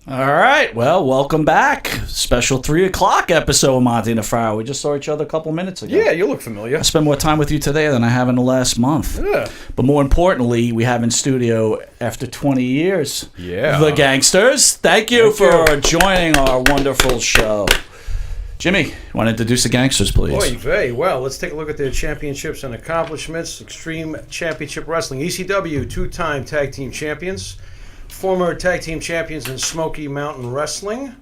All right, well, welcome back. Special 3 o'clock episode of Monte The Pharaoh. We just saw each other a couple minutes ago. Yeah, you look familiar. I spent more time with you today than I have in the last month. Yeah. But more importantly, we have in studio after 20 years. Yeah. The Gangstas. Thank you for joining our wonderful show. Jimmy, you want to introduce the Gangstas, please? Boy, very well. Let's take a look at their championships and accomplishments. Extreme Championship Wrestling, ECW, 2-time tag team champions. Former tag team champions in Smoky Mountain Wrestling.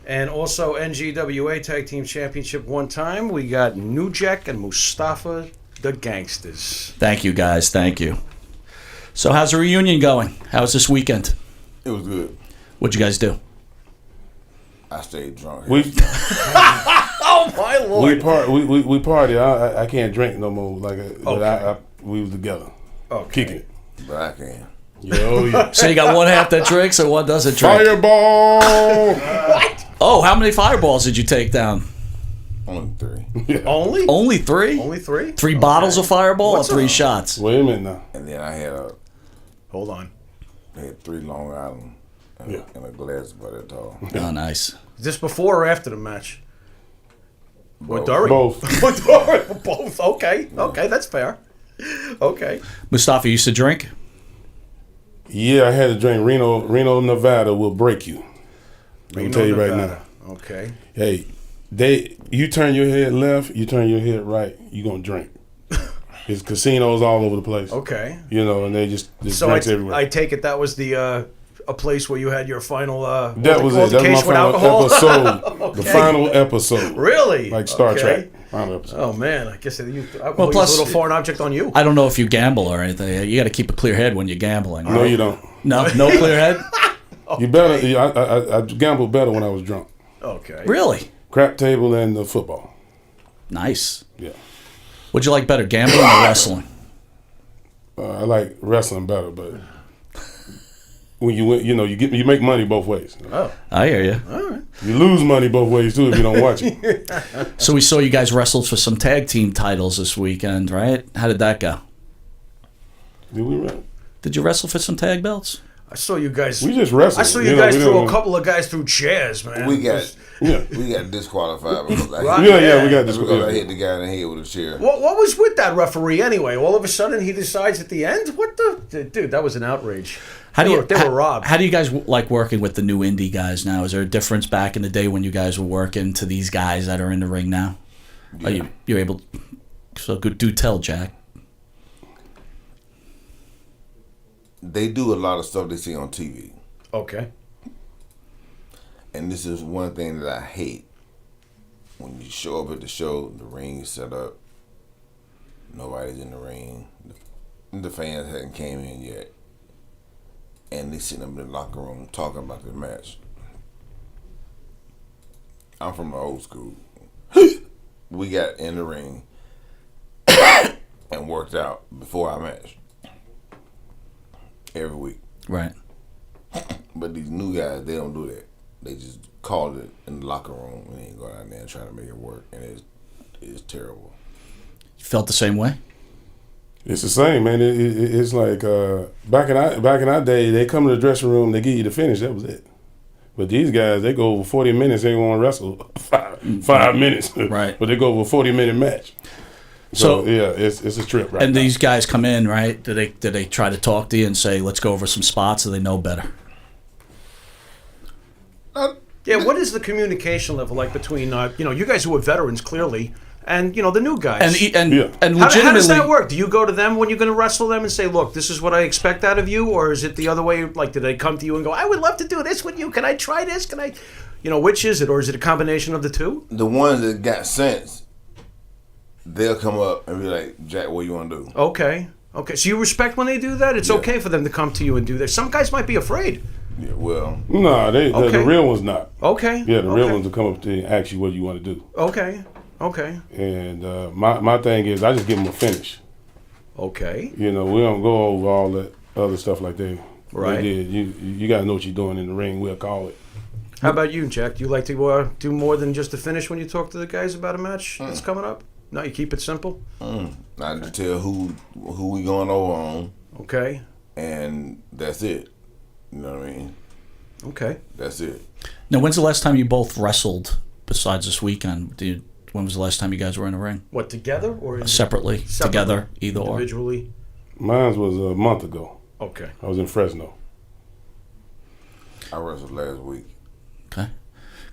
And also NGWA tag team championship 1 time. We got New Jack and Mustafa, the Gangstas. Thank you, guys. Thank you. So how's the reunion going? How was this weekend? It was good. What'd you guys do? I stayed drunk. Oh my Lord! We party. I can't drink no more. But we was together. Okay. Kicking it. But I can. Yo, yeah. So you got one half that drinks and one doesn't drink. Fireball. What? Oh, how many fireballs did you take down? Only 3. Yeah. Only? Only 3? Only 3? 3 bottles of Fireball What's or 3 up? shots? Wait a minute now. And then I had Hold on. 3 Long Island and, and a glass of butter tall. Oh, nice. Is this before or after the match? Or Both. during? Both. Both. Okay. Okay, that's fair. Okay. Mustafa used to drink? Yeah, I had to drink. Reno, Nevada will break you. Let me tell you right now. Okay. Hey, you turn your head left, you turn your head right, you gonna drink. There's casinos all over the place. Okay. You know, and they just So drinks everywhere. I take it that was the a place where you had your final That was it. That was my final episode. Okay. The final episode. Really? Like Star Okay. Trek. Final episode. Oh man, I guess I Well, was plus- a little foreign object on you. I don't know if you gamble or anything. You got to keep a clear head when you're gambling. No, Right? you don't. No clear head? You better. I gambled better when I was drunk. Okay. Really? Crap table and the football. Nice. Yeah. What'd you like better, gambling or wrestling? I like wrestling better, but when you win, you make money both ways. Oh. I hear you. All right. You lose money both ways too if you don't watch it. So we saw you guys wrestled for some tag team titles this weekend, right? How did that go? Did we run? Did you wrestle for some tag belts? I saw you guys. We just wrestled. I saw you guys threw a couple of guys through chairs, man. We got Yeah. we got disqualified because Right. We got this. because I hit the guy in the head with a chair. What was with that referee anyway? All of a sudden he decides at the end? What the dude? That was an outrage. They were robbed. How do you guys like working with the new indie guys now? Is there a difference back in the day when you guys were working to these guys that are in the ring now? Yeah. Are you're able? So good. Do tell, Jack. They do a lot of stuff they see on TV. Okay. And this is one thing that I hate. When you show up at the show, the ring is set up. Nobody's in the ring. The fans hadn't came in yet. And they sitting up in the locker room talking about the match. I'm from the old school. We got in the ring and worked out before our match. Every week. Right. But these new guys, they don't do that. They just call it in the locker room and then go out there and try to make it work. And it's terrible. You felt the same way? It's the same, man. It's like back in our day, they come to the dressing room, they give you the finish. That was it. But these guys, they go over 40 minutes. They want to wrestle 5 minutes, Right. But they go over a 40-minute match. So yeah, it's a trip, right? And now. these guys come in, right? Do they try to talk to you and say, "Let's go over some spots," so they know better? Yeah, what is the communication level like between you guys who are veterans clearly and the new guys? And legitimately, How does that work? Do you go to them when you're going to wrestle them and say, "Look, this is what I expect out of you," or is it the other way? Like, do they come to you and go, "I would love to do this with you. Can I try this? Can I?" Which is it, or is it a combination of the two? The ones that got sense, they'll come up and be like, "Jack, what you want to do?" Okay. So you respect when they do that? It's okay for them to come to you and do that. Some guys might be afraid. Yeah, well, No, the real ones not. Okay. Yeah, the real ones will come up to you and ask you what you want to do. Okay. And my thing is, I just give them a finish. Okay. We don't go over all that other stuff like they Right. did. You got to know what you're doing in the ring. We'll call it. How about you, Jack? Do you like to do more than just a finish when you talk to the guys about a match that's coming up? No, you keep it simple? I just tell who we going over on, Okay. and that's it. You know what I mean? Okay. That's it. Now, when's the last time you both wrestled besides this weekend? When was the last time you guys were in a ring? What, together or Separately, together, either or? individually? Mine was a month ago. Okay. I was in Fresno. I wrestled last week. Okay.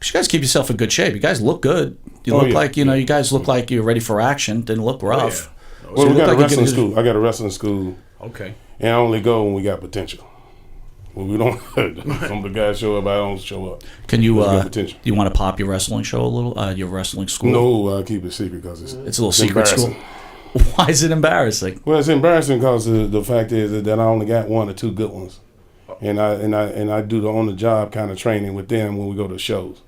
'Cause you guys keep yourself in good shape. You guys look good. You look yeah. like, you guys look like you're ready for action. Didn't look rough. Oh, Well, you we look got a like you wrestling could- school. I got a wrestling school, Okay. and I only go when we got potential. When we don't, some of the guys show up, I don't show up. Can you, There's good potential. do you want to pop your wrestling show a little? Your wrestling school? No, I keep it secret because It's a little secret school. embarrassing. Why is it embarrassing? Well, it's embarrassing because the fact is that I only got 1 or 2 good ones, and I do the on the job kind of training with them when we go to shows.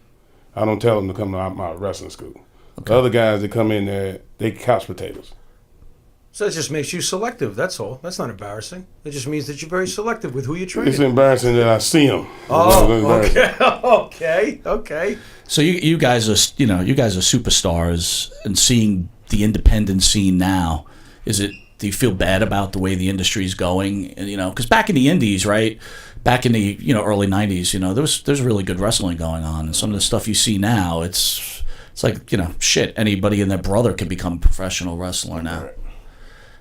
I don't tell them to come to my wrestling school. Okay. The other guys that come in there, they couch potatoes. So it just makes you selective. That's all. That's not embarrassing. It just means that you're very selective with who you train. It's embarrassing that I see them. Oh, okay. Okay. So you guys are superstars, and seeing the independent scene now, do you feel bad about the way the industry is going? And because back in the indies, right? Back in the early '90s, there's really good wrestling going on, and some of the stuff you see now, it's like shit. Anybody and their brother can become a professional wrestler now.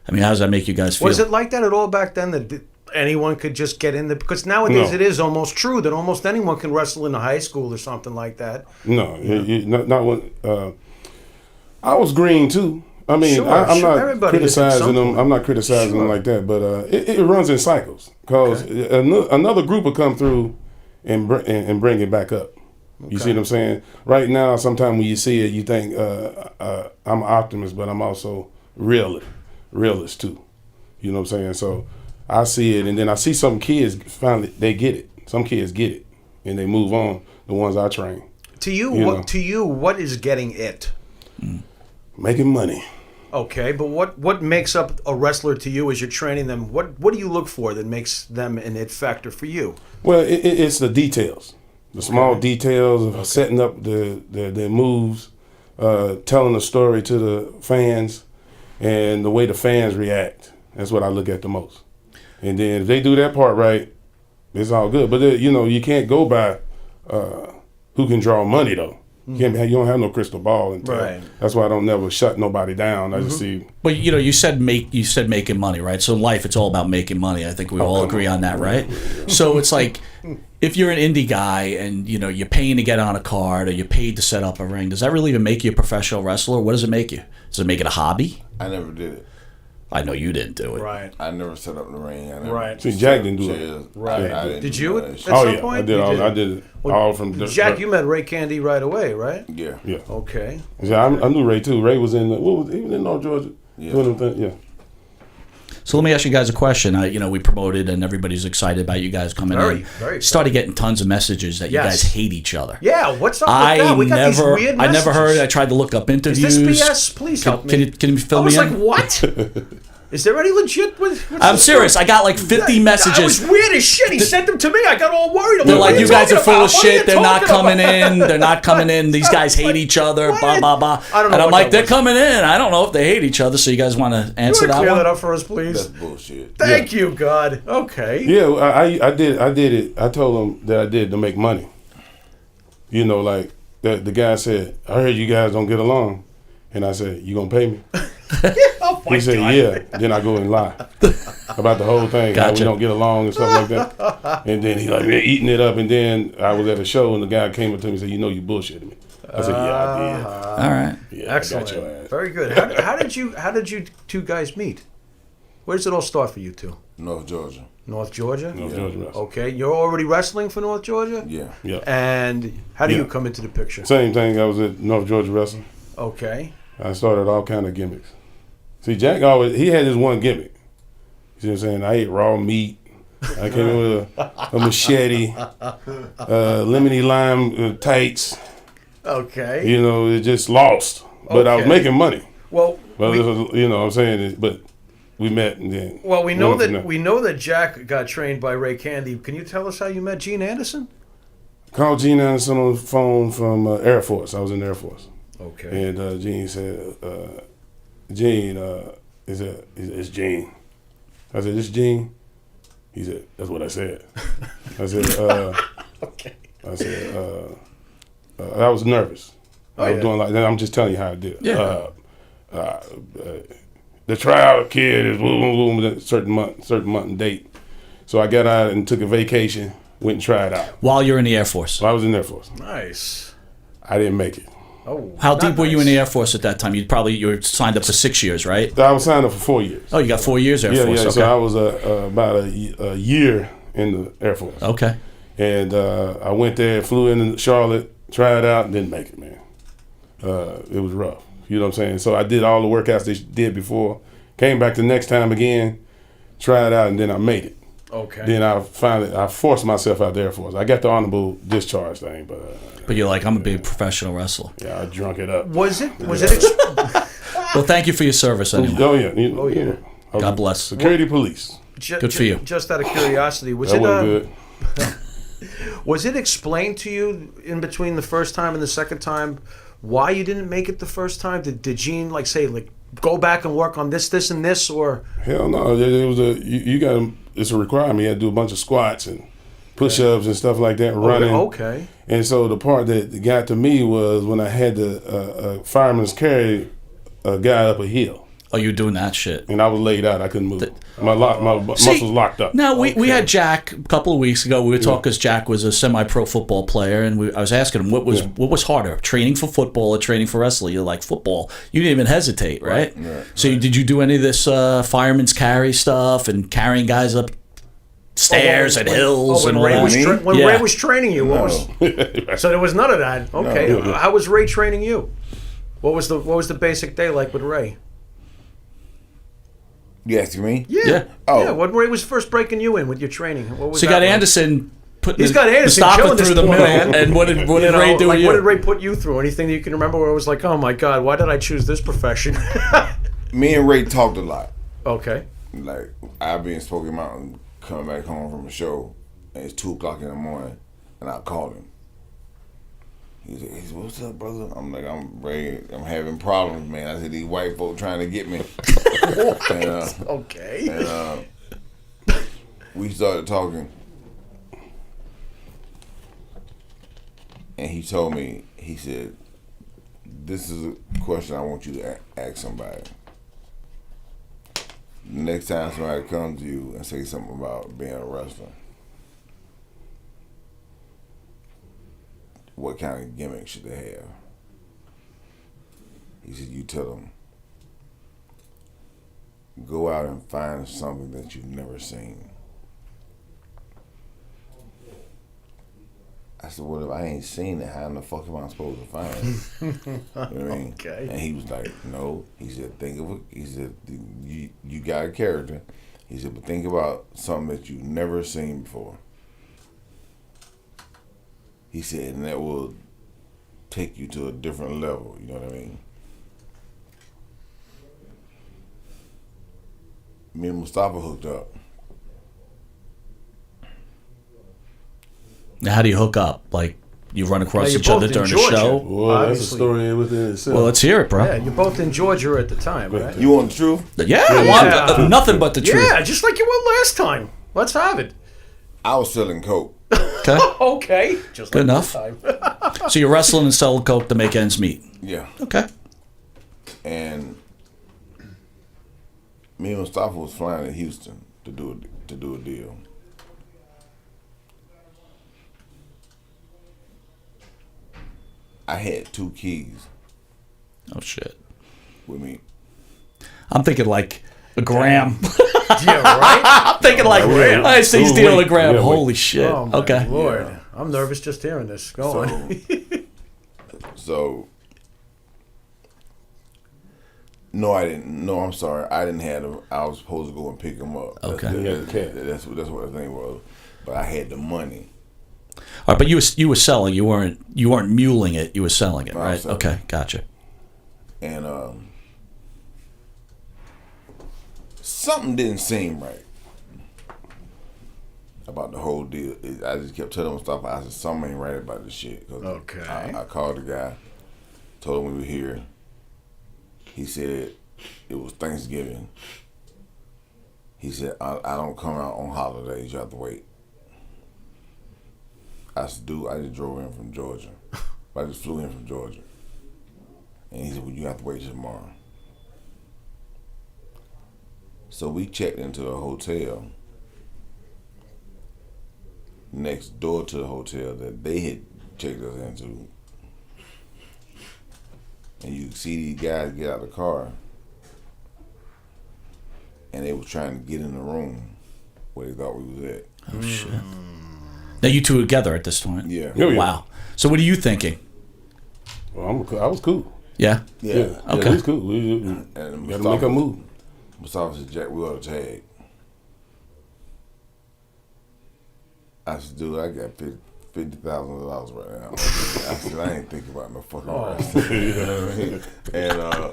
I mean, how does that make you guys feel? Was it like that at all back then that anyone could just get in there? Because nowadays No. it is almost true that almost anyone can wrestle in a high school or something like that. No, not when. I was green too. I mean, Sure, I'm sure. not Everybody is at criticizing some them. point. I'm not criticizing them like that, but it runs in cycles because another group will come through and bring it back up. You see what I'm saying? Right now, sometimes when you see it, you think I'm an optimist, but I'm also realist too. You know what I'm saying? So I see it, and then I see some kids finally they get it. Some kids get it, and they move on. The ones I train, To you, You what know. to you, what is getting it? making money. Okay, but what makes up a wrestler to you as you're training them? What do you look for that makes them an it factor for you? Well, it's the details, the small details of setting up the moves, telling the story to the fans, and the way the fans react. That's what I look at the most. And then if they do that part right, it's all good. But you can't go by who can draw money though. You don't have no crystal ball, and Right. that's why I don't never shut nobody down. I just see. But you said making money, right? So in life, it's all about making money. I think we all agree on that, right? So it's like if you're an indie guy and you're paying to get on a card or you're paid to set up a ring, does that really even make you a professional wrestler? What does it make you? Does it make it a hobby? I never did it. I know you didn't do it. Right. I never set up the ring. I never Right. See, set Jack up didn't do it. chairs. Right. I didn't Did do you? none of that shit. At some Yeah, point? I did You all. did. I did it all from Jack, you met Ray Candy right away, right? Yeah. Yeah. Okay. Yeah, I knew Ray too. Ray was in. He was in North Georgia. Yeah. Doing them things, yeah. So let me ask you guys a question. We promoted and everybody's excited about you guys coming Very, in. very Started getting tons of messages that you Yes. guys hate each other. Yeah, what's up with that? We got these weird I never heard. I messages. tried to look up Is interviews. this BS? Please help me. Can you fill I was me like, in? what? Is there any legit? What's I'm the serious. story? I got like 50 That messages. was weird as shit. He sent them to me. I got all worried. I'm They're what like, are you guys are talking full about? of What are you shit. They're not talking coming about?" in. They're not coming in. These guys hate each other. What? Blah, blah, blah. I don't know And I'm what like, that they're was. coming in. I don't know if they hate each other. So you guys want to You answer want to that clear one? that up for us, please? That's bullshit. Thank you, God. Okay. Yeah, I did it. I told him that I did to make money. Like the guy said, I heard you guys don't get along, and I said, you gonna pay me? Oh my He said, God. yeah. Then I go and lie about the whole thing. How we Gotcha. don't get along and stuff like that. And then he like, we're eating it up. And then I was at a show, and the guy came up to me and said, you bullshitted me. I said, yeah, I did. All right. Yeah, Excellent. I got your ass. Very good. How did you two guys meet? Where does it all start for you two? North Georgia. North Georgia? North Georgia wrestling. Okay. You're already wrestling for North Georgia? Yeah. Yeah. And how do you Yeah. come into the picture? Same thing. I was at North Georgia Wrestling. Okay. I started all kind of gimmicks. See, Jack he had his one gimmick. You see what I'm saying? I ate raw meat. I came in with a machete, lemony lime tights. Okay. It just lost. But I was Okay. making money. Well, But this was, what I'm saying, but we met and then. we know went that from there. we know that Jack got trained by Ray Candy. Can you tell us how you met Gene Anderson? Called Gene Anderson on the phone from Air Force. I was in the Air Force. Okay. And Gene said, Gene, it's Gene. I said, this Gene? He said, that's what I said. I said, Okay. I said, I was nervous. I was doing like that. I'm just telling you how I did. Yeah. The tryout kid is boom, certain month and date. So I got out and took a vacation, went and tried out. While you're in the Air Force. So I was in the Air Force. Nice. I didn't make it. Oh. How not deep were you in nice. the Air Force at that time? You were signed up for 6 years, right? I was signed up for 4 years. Oh, you got 4 years Air Force. Yeah. Okay. So I was about a year in the Air Force. Okay. And I went there, flew into Charlotte, tried out, and didn't make it, man. It was rough. You know what I'm saying? So I did all the workouts they did before, came back the next time again, tried out, and then I made it. Okay. Then I forced myself out the Air Force. I got the honorable discharge thing, but But you're like, I'm a big professional wrestler. yeah, I drunk it up. Was it? Well, thank you for your service anyway. Oh yeah. Oh, yeah. I was God bless. Security police. Good for you. Just out of curiosity, was That it wasn't good. was it explained to you in between the first time and the second time why you didn't make it the first time? Did Gene say go back and work on this, and this, or? Hell no. It was you got it's a requirement. You had to do a bunch of squats and push-ups and stuff like that, running. Okay. And so the part that got to me was when I had to fireman's carry a guy up a hill, Oh, you were doing that shit. and I was laid out. I couldn't move. My muscles locked up. Now, we had Jack a couple of weeks ago. We were talking because Jack was a semi-pro football player, and I was asking him what was harder, training for football or training for wrestling. You're like, football. You didn't even hesitate, right? So did you do any of this fireman's carry stuff and carrying guys up stairs and hills when and Ray was ramps? Ray was training you, so there was none of that. Okay. No. How was Ray training you? What was the basic day like with Ray? You asking me? Yeah. Oh. Yeah, when Ray was first breaking you in with your training, what was So you that got like? Anderson putting He's got Anderson Mustafa killing this through the poor middle, man. and what did You know, Ray do to you? What did Ray put you through? Anything that you can remember where it was like, oh my God, why did I choose this profession? Me and Ray talked a lot. Okay. Like, I'll be in Smoky Mountain, coming back home from a show, and it's 2 o'clock in the morning, and I called him. He said, what's up, brother? I'm like, I'm Ray. I'm having problems, man. I said, these white folk trying to get me. And, Okay. and we started talking. And he told me, he said, this is a question I want you to ask somebody. Next time somebody comes to you and say something about being a wrestler, what kind of gimmick should they have? He said, you tell them, go out and find something that you've never seen. I said, well, if I ain't seen it, how in the fuck am I supposed to find it? You know what I mean? Okay. And he was like, no. He said, think of it. He said, you got a character. He said, but think about something that you've never seen before. He said, and that will take you to a different level. You know what I mean? Me and Mustafa hooked up. Now, how do you hook up? Like, you run across Now, each you're other both during in the Georgia. show? Well, that's a Obviously. story within itself. Well, let's hear it, bro. Yeah, you're both in Georgia at the time, right? You want the truth? Yeah, I want Yeah. nothing but the truth. Yeah, just like you were last time. Let's have it. I was selling coke. Okay. Okay. Just Good like enough. this time. So you're wrestling and selling coke to make ends meet. Yeah. Okay. And me and Mustafa was flying to Houston to do a deal. I had 2 keys Oh shit. with me. I'm thinking like a gram. Yeah, right? I'm thinking like Gram. I see he's Oh, dealing wait. a gram. Yeah, wait. Holy shit. Oh, my Okay. Lord. Yeah. I'm nervous just hearing this. Go on. So no, I didn't. No, I'm sorry. I didn't have them. I was supposed to go and pick them up. Okay. You had the cash. That's what the thing was. But I had the money. All right, but you were selling. You weren't muling it. You were selling it, No, I was right? selling Okay, gotcha. And something didn't seem right about the whole deal. I just kept telling him stuff. I said, something ain't right about this shit. 'Cause Okay. I called the guy, told him we were here. He said it was Thanksgiving. He said, I don't come out on holidays. You have to wait. I said, dude, I just drove in from Georgia. I just flew in from Georgia. And he said, well, you have to wait till tomorrow. So we checked into a hotel next door to the hotel that they had checked us into. And you see these guys get out of the car, and they were trying to get in the room where they thought we was at. Oh, shit. Now you two are together at this point? Yeah. Wow. So what are you thinking? Well, I was cool. Yeah? Yeah. Okay. It was cool. We And got to make a move. Mustafa said, Jack, we ought to tag. I said, dude, I got $50,000 right now. I said, I ain't thinking about no fucking wrestling. You know what I mean? And I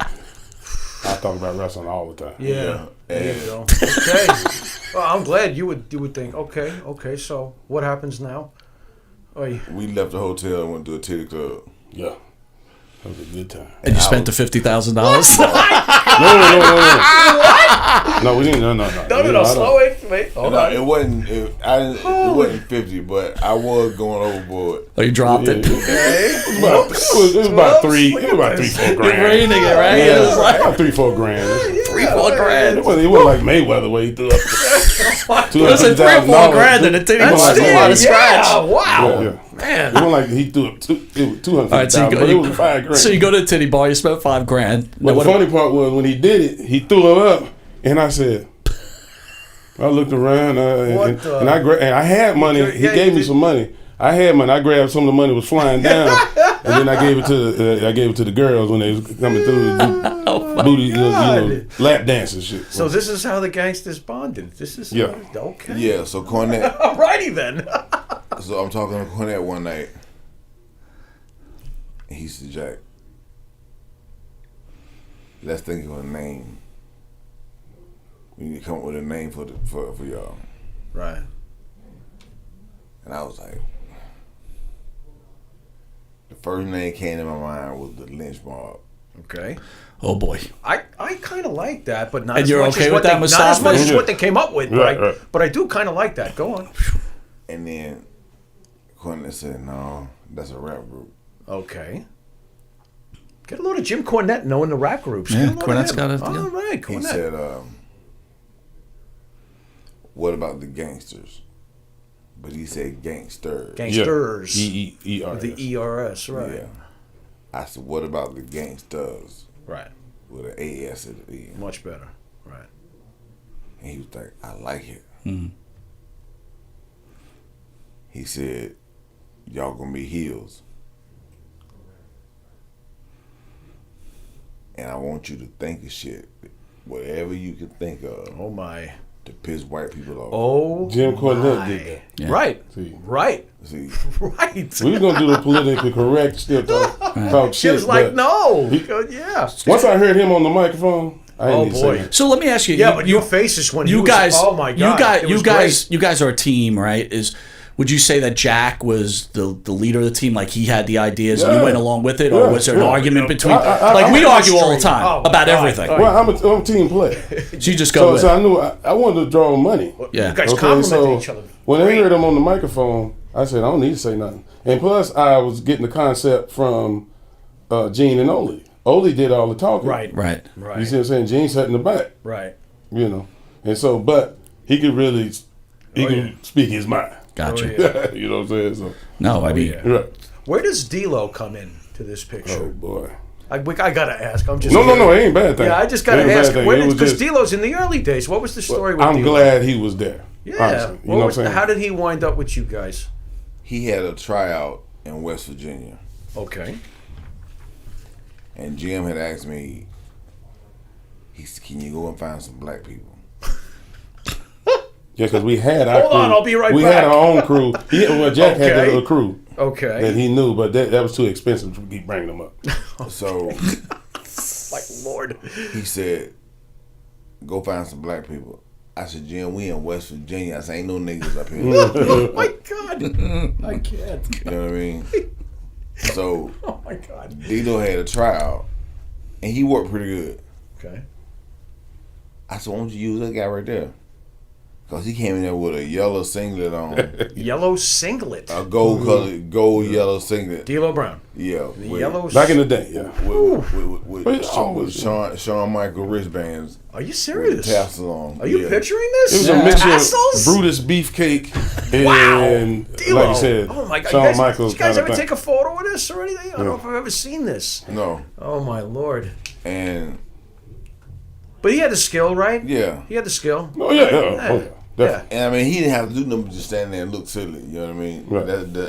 talk about wrestling all the time. Yeah. There And you go. Okay. Well, I'm glad you would think, okay, so what happens now? Oy. we left the hotel and went to a titty club. Yeah. That was a good time. And you spent the $50,000? No. No, we didn't. No. No, slow wait. Hold on. It wasn't 50, but I was going overboard. Oh, you dropped it? It was about $3, 4 You're grand. raining it, right? Yeah, It was like about $3-4 grand. 3-4 grand. It wasn't like Mayweather where he threw up. It was a 3-4 grand and a titty That's was a lot of scratch. Yeah, wow. Yeah. Man. It wasn't like he threw up $250,000, All right, so but it was $5 grand. So you go to the titty bar, you spent $5 grand. But the funny part was when he did it, he threw it up, and I said, I looked around, and I had money. He gave me some money. I had money. I grabbed some of the money was flying down, and then I gave it to the girls when they was coming through to do booty, lap dance and shit. So this is how the Gangstas bonded. This is okay. Yeah, so Cornette. Alrighty then. So I'm talking to Cornette one night. And he said, Jack, let's think of a name. We need to come up with a name for y'all. Right. And I was like, the first name came to my mind was the Lynch Mob. Okay. Oh, boy. I kind of like that, but not And as you're much okay as with what that, they, Mustafa? not as much as what they came up with. Right. But I do kind of like that. Go on. And then Cornette said, no, that's a rap group. Okay. Get a load of Jim Cornette knowing the rap groups. Yeah, Get a load of Cornette's him. got it. All right, He Cornette. said, what about the gangsters? But he said gangsters. Gangsters. EERS. The ERS, right. Yeah. I said, what about the gangsters? Right. With an AS at the end. Much better. Right. And he was like, I like it. Mm-hmm. He said, y'all gonna be heels. And I want you to think of shit, whatever you can think of, Oh, my. to piss white people off. Oh, Jim Cornette my. did that. Yeah. Right. See. Right. See, Right. We was gonna do the politically correct still talk She shit. was like, but no. He- Yeah. Once I heard him on the microphone, I didn't Oh, need to boy. say that. So let me ask you. Yeah, but your faces when you he guys, was, oh my God. you guys are a team, right? Would you say that Jack was the leader of the team? Like he had the ideas and you Yeah. went along with it, or Yeah, was there an yeah. argument between? I- like we I'm argue all the straight. time Oh, my about God. everything. Well, I'm a team player. So you just go with So it. I knew I wanted to draw money. Yeah. You guys Okay, complimented so each other. when I Great. heard him on the microphone, I said, I don't need to say nothing. And plus, I was getting the concept from Gene and Ole. Ole did all the talking. Right. Right. Right. You see what I'm saying? Gene sat in the back, Right. And so, but he could really, speak his mind. Gotcha. Oh, yeah. You know what I'm saying? So, No, I mean, yeah. right. Where does D-Lo come in to this picture? Oh, boy. I gotta ask. I'm just No, it ain't a bad thing. Yeah, I just It gotta ain't a bad ask. thing. Where It was because just- D-Lo's in the early days. What was the story with I'm D-Lo? glad he was there. Yeah. Honestly. You know what I'm saying? How did he wind up with you guys? he had a tryout in West Virginia. Okay. And Jim had asked me, he said, can you go and find some black people? Yeah, because we had our Hold crew. on, I'll be right we back. had our own crew. Jack had Okay. a crew that Okay. he knew, but that was too expensive to keep bringing them up. So My Lord. he said, go find some black people. I said, Jim, we in West Virginia. I said, ain't no niggas up here. Oh my God. I can't. You know what I mean? So Oh my God. Dito had a tryout, and he worked pretty good. Okay. I said, why don't you use that guy right there? Because he came in there with a yellow singlet on. Yellow singlet. A gold colored, gold yellow singlet. D'Lo Brown. Yeah. The yellow. Back in the day, yeah. With Shawn Michael wristbands. Are you serious? Tassels on. Are you picturing It this? was a mixture Tassels? of Brutus Beefcake and, Wow. D'Lo. like you said, Oh my God. Shawn Michaels. Did you guys kind ever of take a photo of this or anything? I don't know if I've ever seen this. No. Oh my Lord. And But he had the skill, right? yeah. He had the skill. Oh yeah, definitely. And I mean, he didn't have to do nothing but just stand there and look silly. You know what I mean? Right.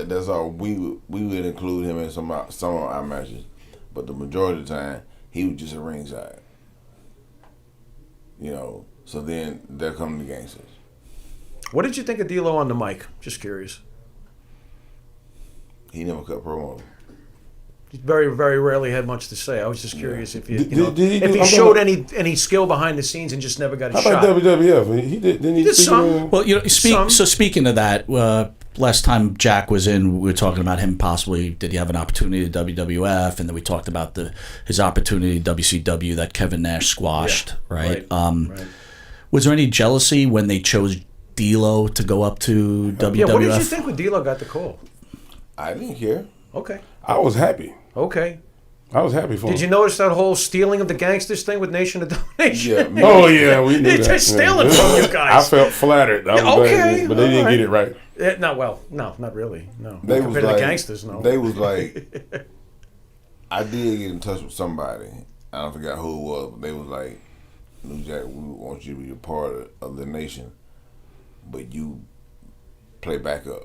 That's all. We would include him in some of our matches, but the majority of the time he was just a ringside. You know. So then there come the Gangstas. What did you think of D'Lo on the mic? Just curious. He never cut promo. He very, very rarely had much to say. I was just curious if Did he showed any skill behind the scenes and just never got a How shot. about WWF? He did. Didn't he did speak some. to- Well, you know, Some. so speaking of that, last time Jack was in, we were talking about him possibly, did he have an opportunity at WWF? And then we talked about his opportunity at WCW that Kevin Nash squashed, right? Right. Was there any jealousy when they chose D'Lo to go up to WWF? Yeah, what did you think when D'Lo got the call? I didn't care. Okay. I was happy. Okay. I was happy for him. Did you notice that whole stealing of the Gangstas thing with Nation of Domination? Yeah. Oh yeah, we knew that. They're stealing from you guys. I felt flattered. I was okay, but they didn't all get it right. No, not really. No. They was Compared like to the Gangstas, no. They was like, I did get in touch with somebody. I don't forget who it was, but they was like, New Jack, we want you to be a part of the Nation, but you play backup.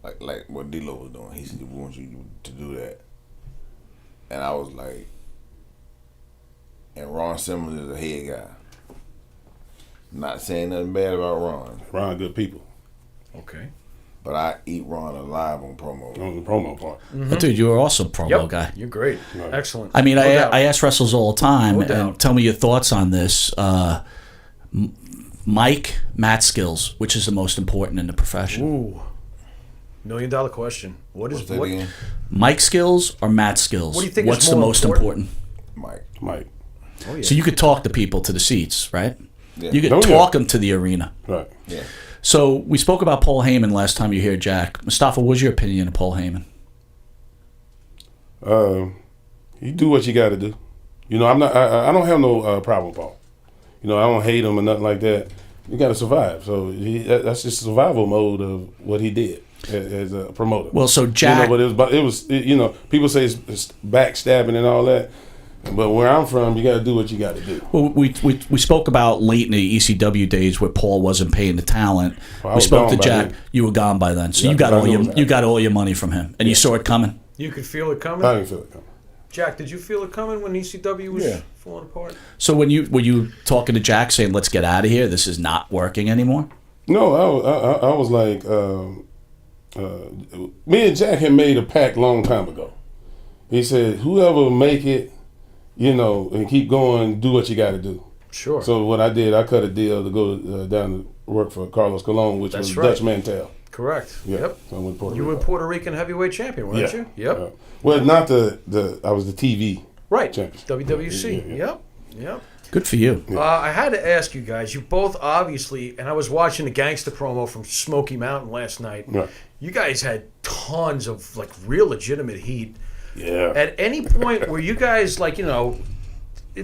Like what D'Lo was doing. He said, we want you to do that. And I was like, and Ron Simmons is a head guy. Not saying nothing bad about Ron, Ron, good people Okay. but I eat Ron alive on promo. on the promo part. But dude, you were also a promo guy. You're great. Right. Excellent. I mean, No doubt. I ask wrestlers all the time, No and doubt. tell me your thoughts on this. Mat skills, which is the most important in the profession? Ooh. $1 million question. What is What's that what? again? Mic skills or mat skills? What do you think What's is the more most important? important? Mike. Oh, yeah. So you could talk the people to the seats, right? Yeah. You could Oh, yeah. talk them to the arena. Right. Yeah. So we spoke about Paul Heyman last time you were here, Jack. Mustafa, what was your opinion of Paul Heyman? You do what you got to do. You know, I don't have no problem with Paul. You know, I don't hate him or nothing like that. You got to survive. So that's just survival mode of what he did as a promoter. Well, so Jack, You know, but it was you know, people say it's backstabbing and all that. But where I'm from, you got to do what you got to do. well, we spoke about late in the ECW days where Paul wasn't paying the talent. Well, I We was spoke to gone by Jack. then. You were gone by then, so Yeah, you got I all know your that. you got all your money from him, and you saw it coming. You could feel it coming? I didn't feel it coming. Jack, did you feel it coming when ECW was Yeah. falling apart? So when you were you talking to Jack saying, "Let's get out of here. This is not working anymore." No, I was like, me and Jack had made a pact long time ago. He said, whoever make it, you know, and keep going, do what you got to do. Sure. So what I did, I cut a deal to go down to work for Carlos Colon, which That's was right. Dutch Mantel. Correct. Yeah. Yep. So I went to Puerto You Rico. were Puerto Rican heavyweight champion, weren't you? Yep. Well, not I was the TV. Right. Champion. WWC. Yeah. Yep. Yep. Good for you. I had to ask you guys. You both obviously, and I was watching the Gangsta promo from Smoky Mountain last night. Right. You guys had tons of like real legitimate heat. Yeah. At any point were you guys like, you know,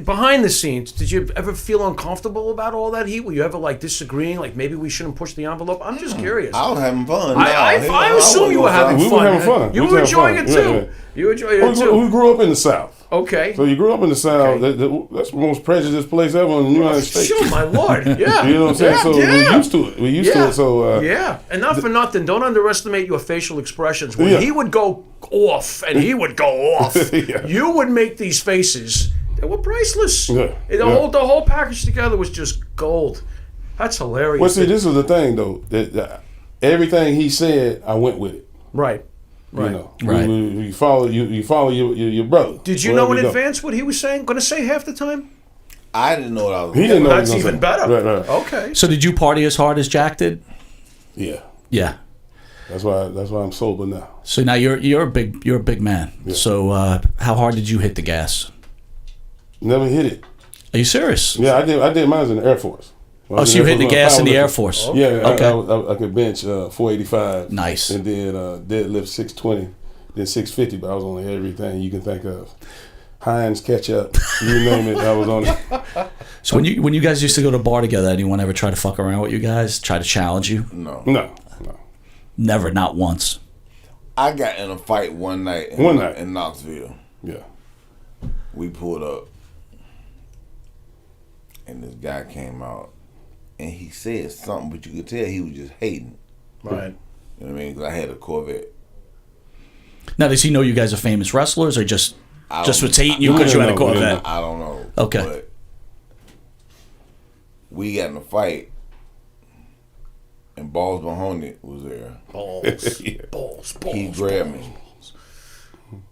behind the scenes, did you ever feel uncomfortable about all that heat? Were you ever like disagreeing, like maybe we shouldn't push the envelope? I'm just curious. I was having fun. I assume you were having We fun. were having fun. You We was were having enjoying fun. it too. Yeah, yeah. You enjoyed it too. We grew up in the South. Okay. So you grew up in the South. Okay. That's the most prejudiced place ever in the United States. Sure, my lord. Yeah. You know what I'm saying? Yeah, So yeah. we're used to it. We're used to it. So yeah, and not for nothing. Don't underestimate your facial expressions. When Yeah. he would go off, and he would go off, Yeah. you would make these faces. They were priceless. Yeah. The whole package together was just gold. That's hilarious. well, see, this is the thing though. That everything he said, I went with it. Right. Right. You know, Right. You follow your brother. Did you wherever know in go. advance what he was saying? Going to say half the time? I didn't know what I was. He didn't know. That's what he was even gonna say. better. Right. Okay. So did you party as hard as Jack did? Yeah. Yeah. That's why I'm sober now. So now you're a big man. Yeah. So how hard did you hit the gas? Never hit it. Are you serious? Yeah, I did mine in the Air Force. Oh, so you hit the gas in the Air Force. Yeah, Okay. I could bench 485. Nice. And then deadlift 620, then 650, but I was on everything you can think of. Heinz ketchup, you name it, I was on it. So when you guys used to go to a bar together, anyone ever try to fuck around with you guys? Try to challenge you? No. Never, not once. I got in a fight one night in Knoxville. Yeah. We pulled up, and this guy came out, and he said something, but you could tell he was just hating. Right. You know what I mean? Because I had a Corvette. Now, does he know you guys are famous wrestlers, or just was hating you I because you don't had a know. Corvette? I don't know. Okay. But we got in a fight, and Balls Mahoney was there. Balls. Yeah. Balls. He grabbed me,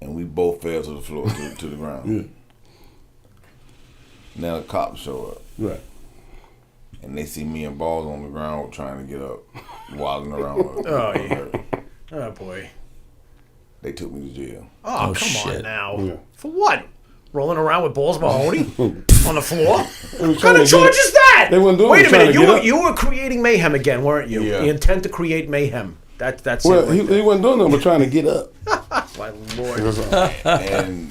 and we both fell to the floor, to the ground. Yeah. Now the cops show up, Right. and they see me and Balls on the ground trying to get up, wilding around. Oh, yeah. Oh, boy. They took me to jail. Oh, come shit. on now. Yeah. For what? Rolling around with Balls Mahoney on the floor? They was What kind trying of to charge get- is that? They weren't doing Wait it a trying minute. to get up. You were creating mayhem again, weren't you? Yeah. The intent to create mayhem. That's Well, it. he wasn't doing nothing but trying to get up. My Lord. And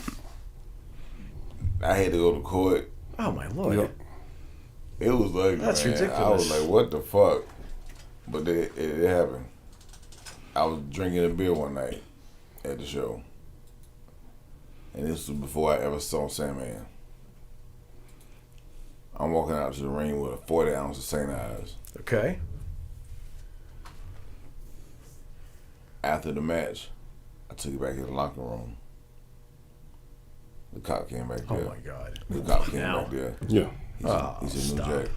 I had to go to court. Oh, my Lord. Yeah. It was like, That's man, I ridiculous. was like, what the fuck? But it happened. I was drinking a beer one night at the show. And this was before I ever saw Sandman. I'm walking out to the ring with a 40 ounce of St. Ives. Okay. After the match, I took it back in the locker room. The cop came back Oh, there. my God. The cop came Now. back there. Yeah. He said, New stop. Jack,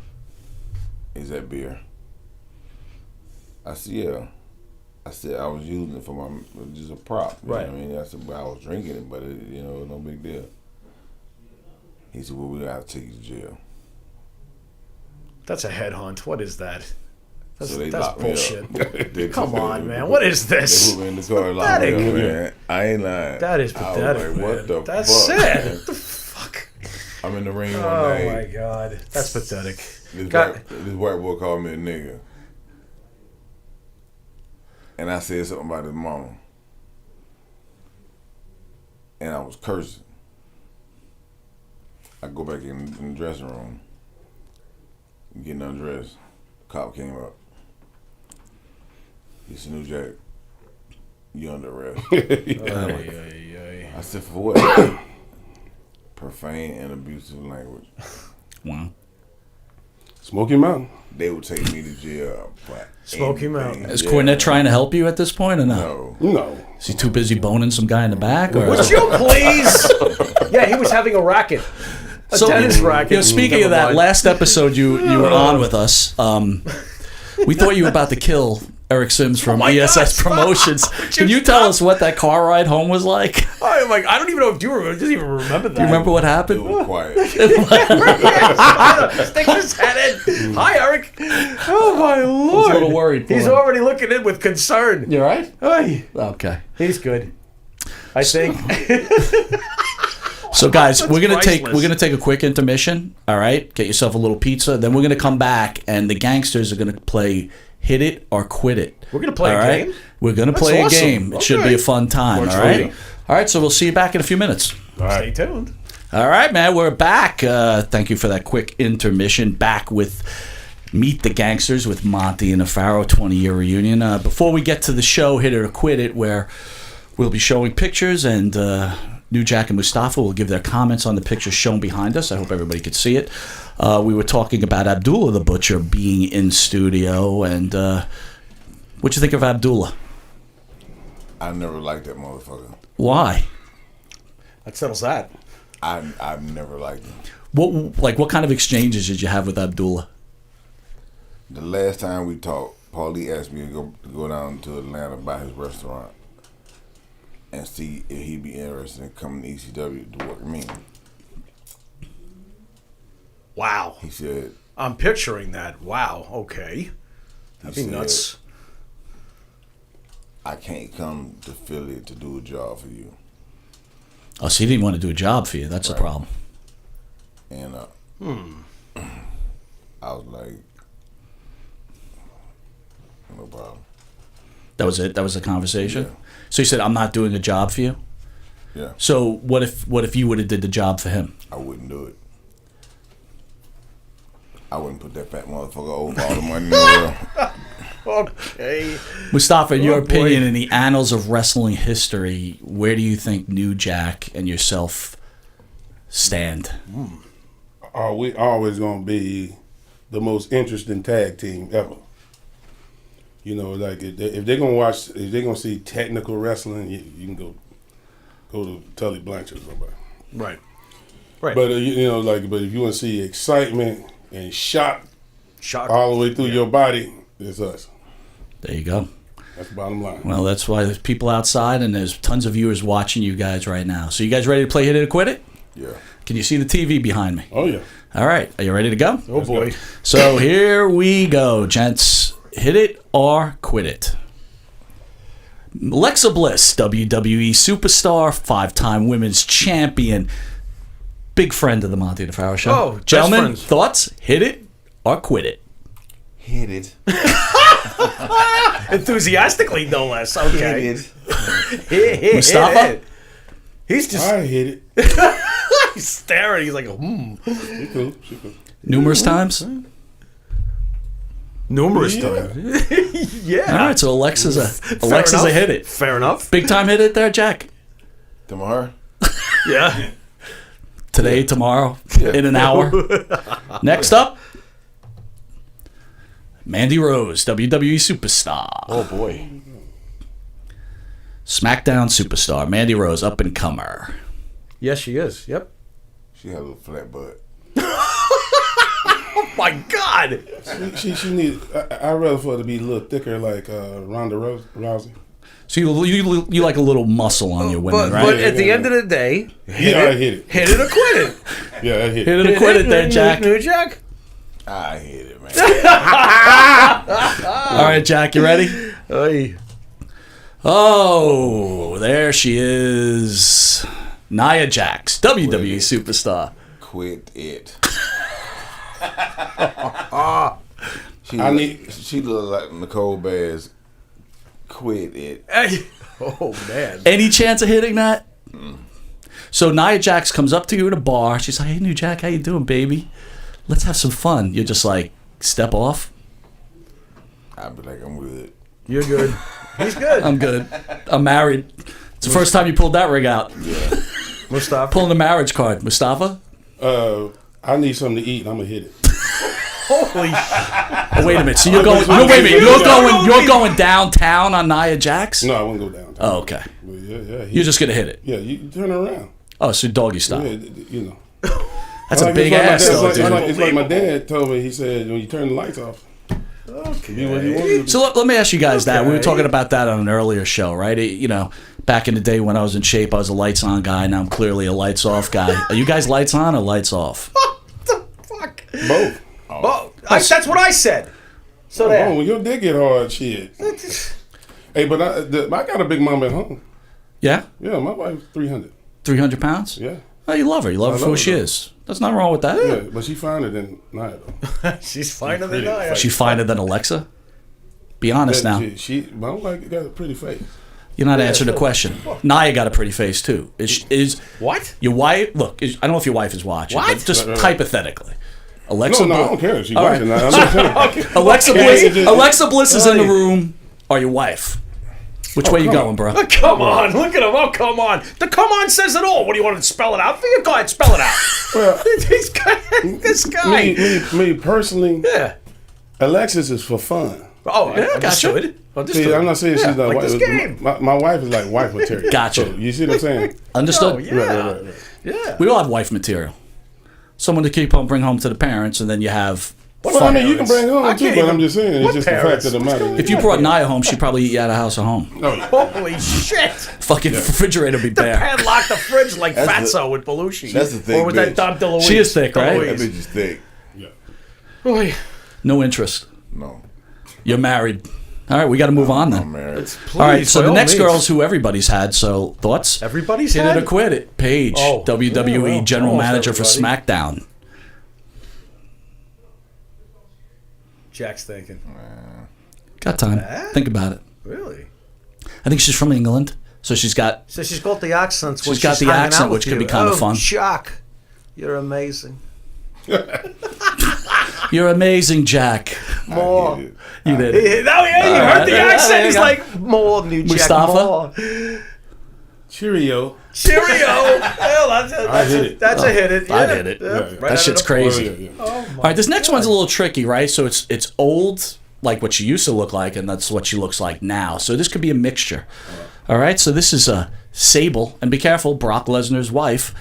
is that beer? I said, yeah. I said, I was using it for my, just a prop. You Right. know what I mean? I said, but I was drinking it, but it, no big deal. He said, well, we got to take you to jail. That's a headhunt. What is that? That's, So they that's locked bullshit. me up. They Come took me- on, man. What is They this? put me in the car and locked me up, pathetic. man. I ain't lying. That is I was pathetic, like, man. what the That's fuck? sad. man? What the fuck? I'm in the ring one Oh, night. my God. That's pathetic. This God- white boy called me a nigga. And I said something about his mama. And I was cursing. I go back in the dressing room, getting undressed. Cop came up. He said, New Jack, you under arrest. I said, for what? Profane and abusive language. Wow. Smoky Mountain. They would take me to jail. For Smoky anything. Mountain. Is Yeah. Cornette trying to help you at this point, or no? No. No. Is he too busy boning some guy in the back? Or? Would you please? Yeah, he was having a racket. A tennis racket. You know, speaking of that, last episode you were on with us. We thought you were about to kill Eric Sims from my ESS God, Promotions. stop. Can you tell us what that car ride home was like? I'm like, I don't even know if you remember. Doesn't even remember that. Do you remember what It happened? was quiet. Stick his head in. Hi, Eric. Oh my I was a Lord. little worried. He's already looking in with concern. You all right? Hey, Okay. he's good. I think. So guys, we're gonna priceless. take a quick intermission. All right, get yourself a little pizza. Then we're gonna come back, and the Gangsters are gonna play Hit It or Quit It. We're gonna play All a right? game? We're gonna That's play awesome. a game. It should Okay. be a fun time. Works all for right. me. All right. So we'll see you back in a few minutes. Stay tuned. All right, man. We're back. Thank you for that quick intermission. Back with Meet the Gangsters with Monte and the Pharaoh 20-year reunion. Before we get to the show, Hit It or Quit It, where we'll be showing pictures and New Jack and Mustafa will give their comments on the pictures shown behind us. I hope everybody could see it. We were talking about Abdullah the Butcher being in studio, and what'd you think of Abdullah? I never liked that motherfucker. Why? That settles that. I've never liked him. What kind of exchanges did you have with Abdullah? The last time we talked, Paulie asked me to go down to Atlanta by his restaurant and see if he'd be interested in coming to ECW to work with me. Wow. He said, I'm picturing that. Wow. Okay. That'd be said, nuts. I can't come to Philly to do a job for you. Oh, so he didn't want to do a job for you. That's the problem. And I was like, no problem. That was it. That was the conversation. Yeah. So he said, "I'm not doing a job for you." Yeah. So what if you would have did the job for him? I wouldn't do it. I wouldn't put that fat motherfucker over all the money in the world. Okay. Mustafa, in your boy. opinion, in the annals of wrestling history, where do you think New Jack and yourself stand? Are we always gonna be the most interesting tag team ever? You know, like if they're gonna watch, if they're gonna see technical wrestling, you can go to Tully Blanchard or somebody. Right. But you know, like, but if you want to see excitement and shock all the way through your body, it's us. There you go. That's the bottom line. Well, that's why there's people outside and there's tons of viewers watching you guys right now. So you guys ready to play Hit It or Quit It? Yeah. Can you see the TV behind me? Oh yeah. All right. Are you ready to go? Oh boy. So here we go, gents. Hit it or quit it. Alexa Bliss, WWE superstar, 5-time women's champion, big friend of the Monte The Pharaoh show. Oh, best gentlemen, friends. thoughts? Hit it or quit it? Hit it. Enthusiastically, no less. Okay. Hit it. Hit Mustafa? it. He's just I hit it. he's staring. He's like, She cool. She cool. Numerous times? numerous Yeah. times. Yeah. All right, so Alexa's Fair a enough. hit it. Fair enough. Big time hit it there, Jack? Tomorrow? Yeah. Today, tomorrow, Yeah. in an hour. Next up, Mandy Rose, WWE superstar. Oh boy. SmackDown superstar, Mandy Rose, up and comer. Yes, she is. Yep. She had a little flat butt. Oh my God. She need. I'd rather for her to be a little thicker, like Ronda Rousey. So you like a little muscle on your women, But, right? but at the end of the day, Yeah, I hit it. hit it or quit it. Yeah, I hit Hit it. it or quit it there, Jack. New Jack. I hit it, man. All right, Jack, you ready? Hey. Oh, there she is. Nia Jax, WWE superstar. Quit it. I She look like Nicole Bears. Quit it. Hey. Oh man. Any chance of hitting that? So Nia Jax comes up to you at a bar. She's like, "Hey, New Jack, how you doing, baby? Let's have some fun." You're just like, step off. I'd be like, I'm good. You're good. He's good. I'm good. I'm married. It's the first time you pulled that rig out. Yeah. Mustafa. Pulling the marriage card. Mustafa? I need something to eat. I'm gonna hit it. Holy shit. Oh, wait a minute. So you're going. No, wait a minute. You're going downtown on Nia Jax? No, I wouldn't go downtown. Oh, okay. Well, yeah. You're just gonna hit it. Yeah, you turn around. Oh, so doggy style. Yeah, you know. That's a Like, big it's like my ass, dad- though, it's like- dude. It's like my dad told me. He said, when you turn the lights off. Be what you want to be. So let me ask you guys that. We were Okay. talking about that on an earlier show, right? You know, back in the day when I was in shape, I was a lights on guy. Now I'm clearly a lights off guy. Are you guys lights on or lights off? What the fuck? Both. Oh, that's what I said. So Oh, there. when your dick get hard, shit. Hey, but I got a big mom at home. Yeah? Yeah, my wife's 300. 300 pounds? Yeah. Oh, you love her. You love her for who love her, she though. is. There's nothing wrong with that. Yeah, but she finer than Nia, though. She's finer than pretty. I am. She finer than Alexa? Be honest now. My wife got a pretty face. You're not answering the question. Nia got a pretty face, too. Is What? your wife... Look, I don't know if your wife is watching. What? But just Right. hypothetically. Alexa No, I Bliss- don't care if she All watching. right. I'm just saying. Alexa Okay. Bliss, Alexa Bliss is in the Hey. room, or your wife. Which way you come going, on. bro? Oh, come on. Look at him. Oh, come on. The come on says it all. What do you want to spell it out for you? Go ahead, spell it out. Well, This guy. me personally, Yeah. Alexis is for fun. Oh, Yeah, gotcha. understood. See, I'm not saying Yeah, she's not like wife. this game. My wife is like wife material. Gotcha. So, you see what I'm saying? Understood? Oh, yeah. Right. Yeah. We all have wife material. Someone to keep home, bring home to the parents, and then you have... Well, I mean, you can bring home I too, can't but even- I'm just saying, what it's just the parents? fact of the What's matter. going If you brought Nia home, she'd probably eat you out of house or home. Holy shit. Fucking refrigerator be bare. Padlock the fridge like That's Fatso with Belushi. that's the thing, Or with that bitch. Dom DeLuise. She is thick, right? That bitch is thick. Boy. No interest. No. You're married. All right, we got to move on I'm then. married. All right, so by the all next means. girl's who everybody's had. So thoughts? Everybody's Hit had it or quit it. Paige, Oh. WWE Yeah, well, General almost Manager for everybody. SmackDown. Jack's thinking. Got time. Think about it. Really? I think she's from England, so she's got. So she's got the accents. She's got the accent, which could be kind of fun. Jack, you're amazing. You're amazing, Jack. More. You did. You heard the accent. He's like, more new Jack. Mustafa? More. Cheerio. Well, that's a hit it. I hit it. Right That shit's crazy. Yeah. Oh my All right, this next one's a little tricky, right? So it's old, like what she used to look like, and that's what she looks like now. So this could be a mixture. All right, so this is Sable, and be careful, Brock Lesnar's wife.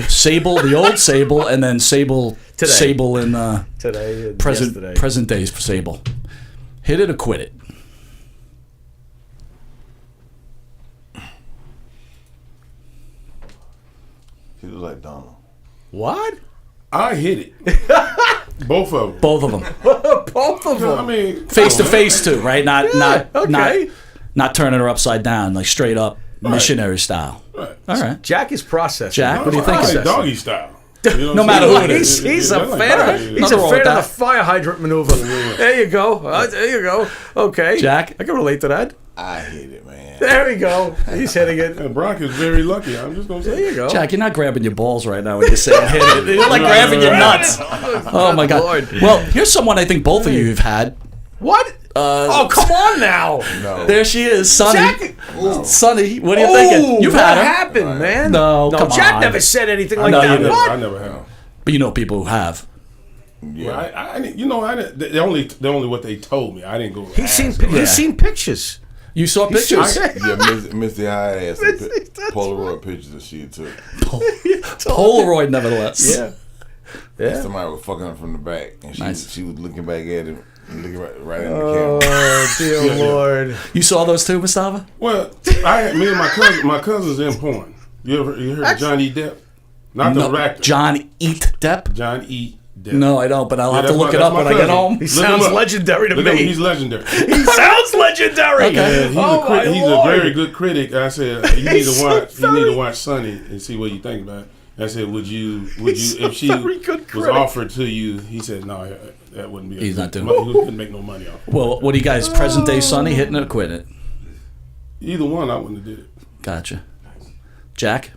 Sable, the old Sable, and then Sable Today. Sable in today. And present days for Sable. Hit it or quit it. He looks like Donald. What? I hit it. Both of them. Both of them, Both of them. I mean, face to face too, right? Not okay. not turning her upside down, like straight up missionary style. Right. All right, Jack is processing. Jack, what do you think? I like doggy style. You know No what matter I'm who saying? it is. He's Yeah, a I like fan. doggy. He's Nothing a wrong fan with of that. the fire hydrant maneuver. There you go. There you go. Okay, Jack? I can relate to that. I hate it, man. There we go. He's hitting it. And Brock is very lucky. I'm just gonna say. There you go. Jack, you're not grabbing your balls right now when you're saying hit it. You're like grabbing your nuts. Oh my God. Lord. Well, here's someone I think both of you have had. What? Oh, come on now. No. There she is, Sunny. Jack. Sunny, what are you thinking? You've what had her, happened, man? No, come Jack on. never said anything like know that. you didn't. What? I never have. but you know people who have. Yeah. Well, I you know, I didn't, they only what they told me. I didn't go. He's seen ask them. he's seen pictures. You saw pictures. Yeah, Misty High had some Polaroid pictures that she took. Polaroid, nevertheless. Yeah. Somebody was fucking her from the back, and Nice. she was looking back at him, and looking right in the camera. Oh dear Lord. You saw those too, Mustafa? Well, me and my cousins in porn. You heard of John E. Depp? Not the actor. John Eat Depp? John E. Depp. No, I don't, but I'll have to that's look my- it up that's when my I get cousin. home. He Look sounds him up. legendary to Look at him. me. He's legendary. He sounds legendary. Okay. And he's Oh, my he's Lord. a very good critic. I said you need to watch. You need to watch Sunny and see what you think about it. I said, would you He's if a she very good was critic. offered to you? He said, no, that wouldn't be. He's not doing it. He couldn't make no money off it. Well, what do you guys, present day Sunny, hitting it or quitting it? Either one, I wouldn't have did it. Gotcha. Jack?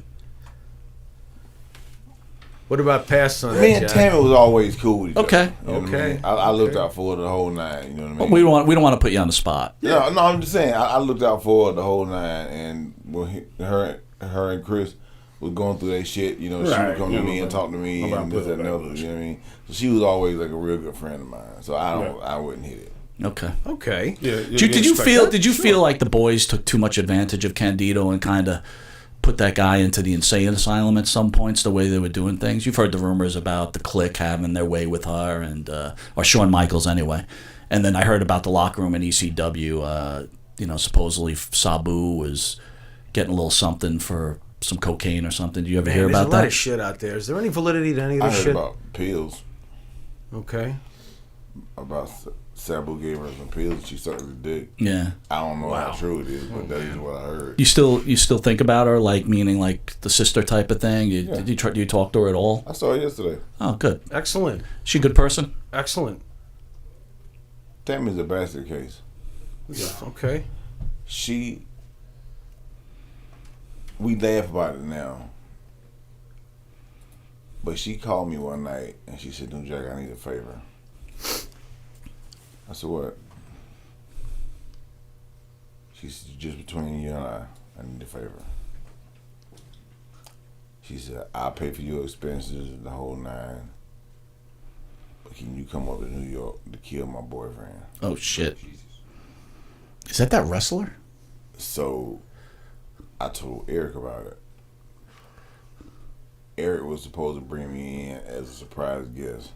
What about past Sunday? Me and Jack? Tammy was always cool with each Okay. other. You know what I Okay. mean? I looked out for her the whole nine. You know what I mean? We don't want to put you on the spot. No, I'm just saying. I looked out for her the whole nine, and when her and Chris was going through that shit, you know, she Right. would come You to know, me and talk to me I'm about and to this put and her another. back. You know what I mean? So she was always like a real good friend of mine. So I wouldn't hit it. Okay. Okay. Yeah. Did you feel like the boys took too much advantage of Candido and kind of put that guy into the insane asylum at some points, the way they were doing things? You've heard the rumors about the Clique having their way with her, and or Shawn Michaels anyway. And then I heard about the locker room in ECW. Supposedly Sabu was getting a little something for some cocaine or something. Did you ever hear There's about a lot that? of shit out there. Is there any validity to any of I this heard shit? about pills. Okay. About Sabu gave her some pills. She sucked his dick. Yeah. I don't know Wow. how true it is, but that is what I heard. You still think about her, like meaning like the sister type of thing? Yeah. Do you talk to her at all? I saw her yesterday. Oh, good. Excellent. She a good person? Excellent. Tammy's a bastard case. Okay. We laugh about it now. But she called me one night and she said, "No, Jack, I need a favor." I said, "What?" She said, "Just between you and I need a favor." She said, "I'll pay for your expenses, the whole nine. But can you come up to New York to kill my boyfriend?" Oh shit! Is that wrestler? So I told Eric about it. Eric was supposed to bring me in as a surprise guest.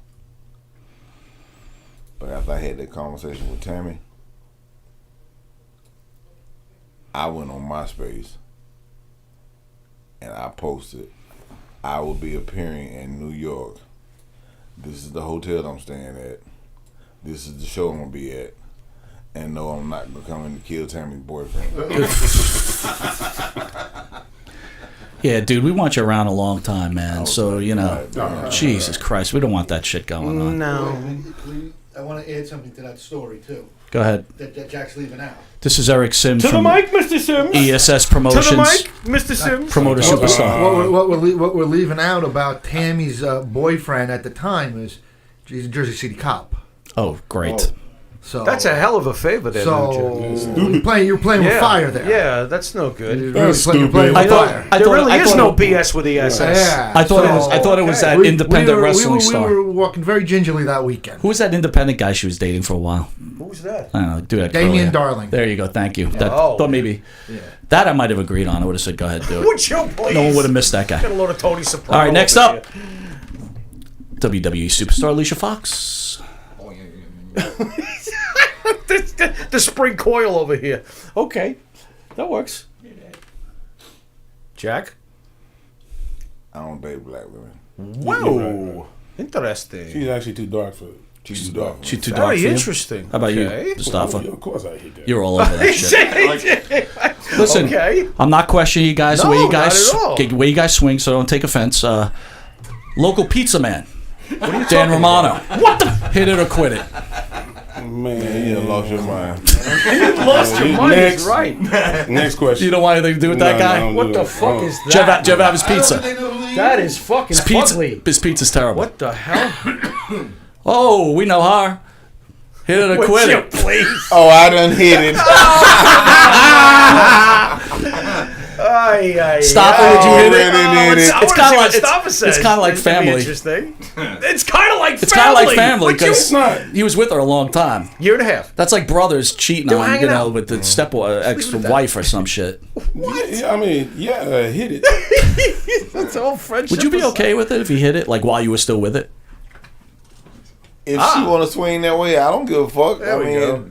But after I had that conversation with Tammy, I went on MySpace and I posted, "I will be appearing in New York. This is the hotel I'm staying at. This is the show I'm going to be at. And no, I'm not going to come in to kill Tammy's boyfriend." Yeah, dude, we want you around a long time, man. So God, Jesus Christ, we don't want that shit going on. No. I want to add something to that story too. Go ahead. That Jack's leaving out. This is Eric Sims To the from mic, Mr. Sims. ESS To Promotions. the mic, Mr. Sims. Promoter superstar. What we're leaving out about Tammy's boyfriend at the time is he's a Jersey City cop. Oh, great. So That's a hell of a favor there, don't you? So you're playing with fire there. Yeah, that's no good. You're That's you're playing stupid. with fire. I There thought- really I is thought no it- BS with ESS. Yeah. I thought it was that We- independent we wrestling star. We were walking very gingerly that weekend. Who was that independent guy she was dating for a while? Who's that? I don't know. Do that. Damian earlier. Darling. There you go. Thank you. That, Oh. thought maybe that I might have agreed on. I would have said, "Go ahead, do it." Would you please? No one would have missed that guy. Got a load of Tony Soprano. All right, next over up, WWE superstar Alicia Fox. the spring coil over here. Okay, that works. Jack? I don't date black women. Whoa. Interesting. She's actually too dark for. She's too dark. She too dark Very for you? interesting. How about Okay. you, Mustafa? Of course, I hate that. You're all over that shit. Listen, Okay. I'm not questioning you guys the way No, you guys not at all. the way you guys swing, so don't take offense. Local pizza man, Dan Romano. What the hit it or quit it? Man, You done lost your mind. You lost your mind. Next. He's right. Next question. You don't want anything to do with that No, guy? no, I don't What do the that. fuck Oh. is Did you ever that? have his pizza? That is fucking His pizza. ugly. His pizza's terrible. What the hell? Oh, we know her. Hit it or Would quit you it. please? Oh, I done hit it. Ay, ay, Mustafa, ay. would you hit it? It's kinda like- Mustafa it's says. kinda like This could be family. Interesting. It's kind of like family. It's kind of like family Would you- because It's not. he was with her a long time. Year and a half. That's like brothers cheating They were on, hanging out. with the step ex-wife or some shit. Yeah, I mean, hit it. That's all friendship. Would you be okay with it if he hit it, like while you were still with it? If she want to swing that way, I don't give a fuck. There we go.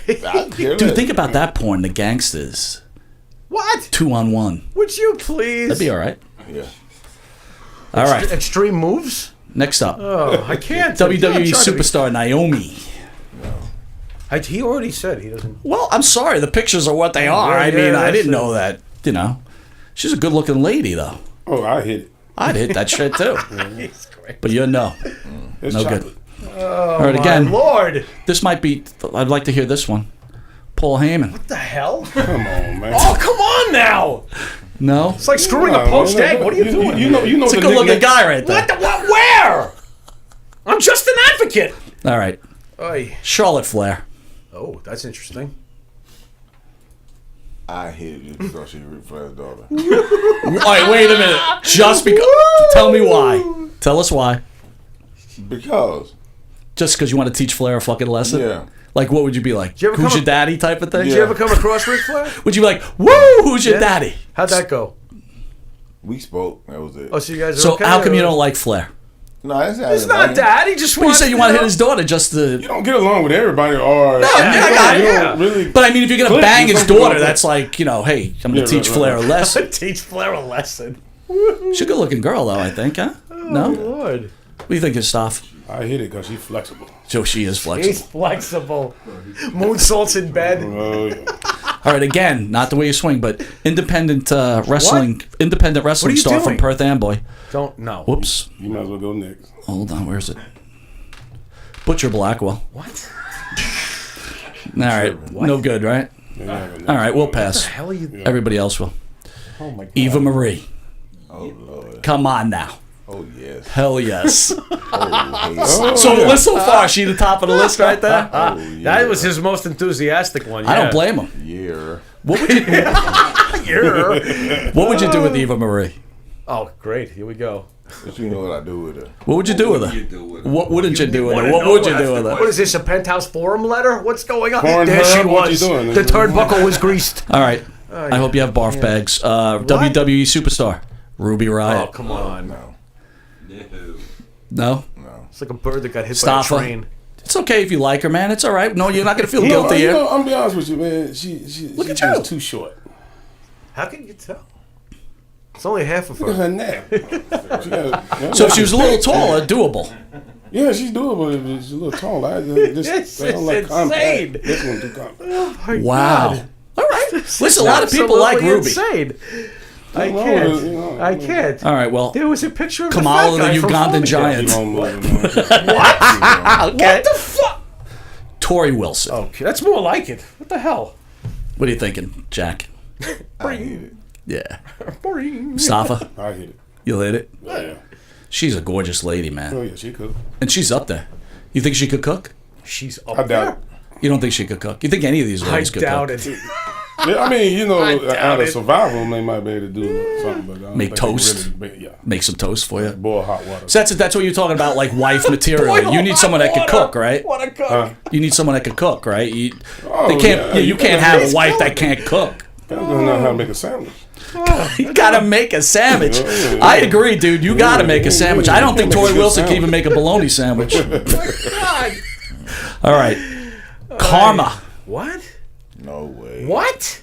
I care Dude, less. think about that porn, the Gangstas. What? 2-on-1. Would you please? That'd be all right. Yeah. All right. Extreme moves? Next up, Oh, I can't. WWE I'm trying to be- superstar Naomi. He already said he doesn't. Well, I'm sorry, the pictures are what they are. I yeah, mean, I that's didn't it. know that. You know, she's a good-looking lady, though. Oh, I hit it. I'd hit that shit too. He's great. But you know, It's no chocolate. good. All right, My again, Lord. this might be. I'd like to hear this one. Paul Heyman. What the hell? Come on, man. Oh, come on now. No, It's like screwing Nah, a poached man, egg. What are you doing? You know it's a the good-looking nickname- guy right there. What the what? Where? I'm just an advocate. All right, Oy. Charlotte Flair. Oh, that's interesting. I hit it just because she's Ric Flair's daughter. All right, wait a minute. Just because. Tell me why. Tell us why. Because. Just because you want to teach Flair a fucking lesson? Yeah. Like, what would you be like? you ever Who's come your daddy type of thing? Did you ever come across Ric Flair? Would you be like, woo, who's your Yeah. daddy? How'd that go? We spoke. That was it. Oh, so you guys are So okay? how come you or- don't like Flair? No, It's not that. He just But you wants said you want to hit his daughter just to... You don't get along with everybody, or I got you it. don't really. But I mean, if you're going to Click, bang you his fucking daughter, love it. that's like, you know, hey, I'm going to Yeah, teach right, Flair right. a lesson. Teach Flair a lesson. She's a good-looking girl, though, I think, huh? No? What Lord. do you think, Gustav? I hit it because she's flexible. So she is flexible. He's flexible. Moonsaults in bed. Oh, yeah. All right, again, not the way you swing, but independent wrestling you star from doing? Perth Amboy. Don't know. Whoops. You might as well go next. Hold on, where's it? Butcher Blackwell. What? All right, no good, right? All right, we'll pass. Hell are you? Everybody else will. Oh my God. Eva Marie. Oh, Lord. Come on now. Oh, yes. Hell yes. Oh, yes. So the list so far, she the top of the list right there? Oh, yeah. That was his most enthusiastic one. I yeah. don't blame him. Yeah. What would you Yeah. What would you do with Eva Marie? Oh, great. Here we go. But you know what I do with her. What would you do with her? What wouldn't you do with her? What would you do with What her? is this, a Penthouse Forum letter? What's going on? Pornhub, There she what you was. doing? The turnbuckle was greased. All right. I hope you have barf bags. WWE superstar Ruby Oh, Riott. come on. No? It's like a bird that got hit Mustafa. by a train. It's okay if you like her, man. It's all right. No, you're not gonna feel No, guilty you here. know, I'm be honest with you, man. She's at you. just too short. How can you tell? It's only half of Look at her. her neck. She got- So if she was a little taller, doable. yeah, she's doable. If she's a little taller. This I don't is compact. insane. This one too compact. My Wow. God. All right. Listen, a lot of people like Absolutely Ruby. Insane. I Nothing wrong can't. with it, you know, I can't. All right, well, There was a picture of Kamala, the fat guy the from Ugandan Florida. giant. keep on moving, man. Okay. What the fuck? Tori Wilson. Okay, that's more like it. What the hell? What are you thinking, Jack? I hate it. Yeah. Boring. Mustafa, I hit it. you'll hit it? Yeah. She's a gorgeous lady, man. Oh yeah, she could. And she's up there. You think she could cook? She's up I doubt there. You don't think she could cook? You think any of these I ladies could doubt cook? it. Yeah, I mean, you know, doubt out of it. survival, they might be able to do something, but I don't Make think they toast? Really, yeah, Make some toast for you? boil hot water. So that's what you're talking about, like wife material. You need someone that could cook, right? What a cook. You need someone that could cook, right? You, Oh, they can't. yeah, you can't gotta have make- a wife that can't cook. You don't know how to make a sandwich. You gotta make a sandwich. Yeah. I agree, dude. You gotta make a sandwich. I don't think You can't Tori make a Wilson can sandwich. even make a bologna sandwich. God. All right, karma. What? No way. What?